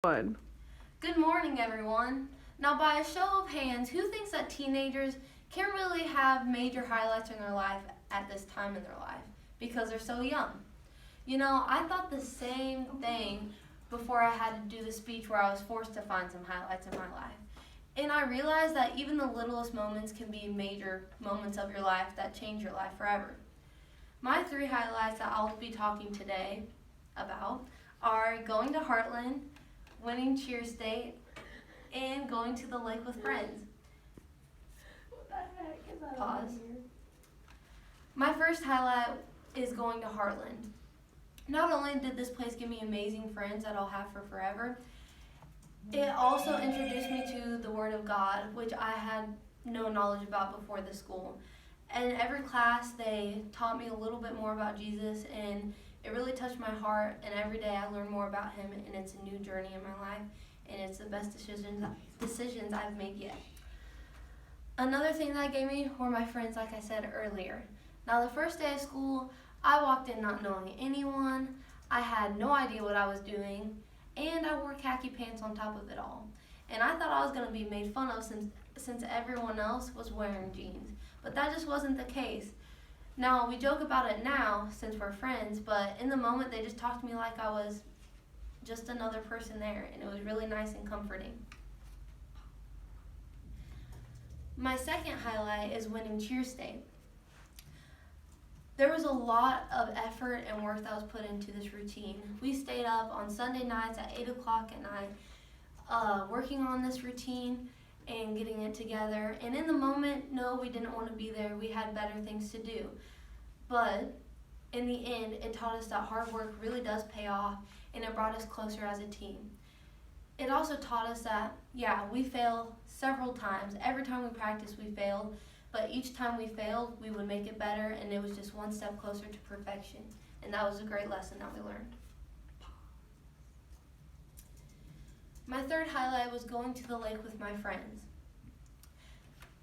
One. Good morning, everyone. Now, by a show of hands, who thinks that teenagers can really have major highlights in their life at this time in their life because they're so young? I thought the same thing before I had to do the speech where I was forced to find some highlights in my life. And I realized that even the littlest moments can be major moments of your life that change your life forever. My three highlights that I'll be talking today about are going to Heartland, winning cheer state, and going to the lake with friends. What the heck is that? Pause. My first highlight is going to Heartland. Not only did this place give me amazing friends that I'll have for forever, it also introduced me to the Word of God, which I had no knowledge about before the school. And every class, they taught me a little bit more about Jesus, and it really touched my heart, and every day I learn more about him, and it's a new journey in my life, and it's the best decisions I've made yet. Another thing that gave me were my friends, like I said earlier. Now, the first day of school, I walked in not knowing anyone, I had no idea what I was doing, and I wore khaki pants on top of it all. And I thought I was going to be made fun of since everyone else was wearing jeans, but that just wasn't the case. Now, we joke about it now since we're friends, but in the moment they just talked to me like I was just another person there, and it was really nice and comforting. My second highlight is winning cheer state. There was a lot of effort and work that was put into this routine. We stayed up on Sunday nights at 8 o'clock at night working on this routine and getting it together. And in the moment, no, we didn't want to be there. We had better things to do. But in the end, it taught us that hard work really does pay off, and it brought us closer as a team. It also taught us that, we fail several times. Every time we practiced, we failed. But each time we failed, we would make it better, and it was just one step closer to perfection. And that was a great lesson that we learned. My third highlight was going to the lake with my friends.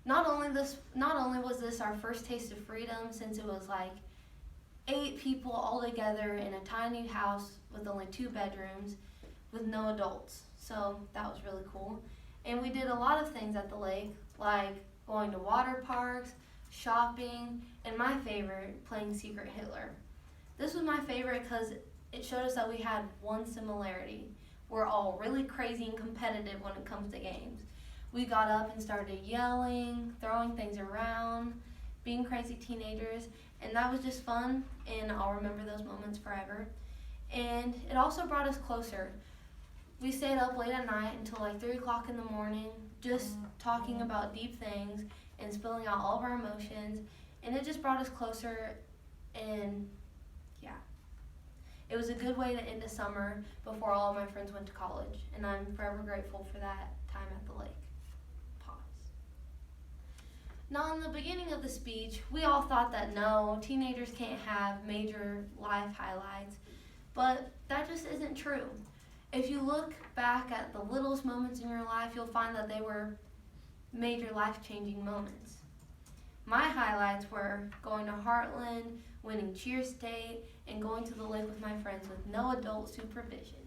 Not only was this our first taste of freedom, since it was like 8 people all together in a tiny house with only 2 bedrooms with no adults. So that was really cool. And we did a lot of things at the lake, like going to water parks, shopping, and my favorite, playing Secret Hitler. This was my favorite because it showed us that we had one similarity. We're all really crazy and competitive when it comes to games. We got up and started yelling, throwing things around, being crazy teenagers, and that was just fun, and I'll remember those moments forever. And it also brought us closer. We stayed up late at night until like 3 o'clock in the morning, just talking about deep things and spilling out all of our emotions, and it just brought us closer, and it was a good way to end a summer before all of my friends went to college, and I'm forever grateful for that time at the lake. Pause. Now, in the beginning of the speech, we all thought that no, teenagers can't have major life highlights, but that just isn't true. If you look back at the littlest moments in your life, you'll find that they were major life-changing moments. My highlights were going to Heartland, winning cheer state, and going to the lake with my friends with no adult supervision.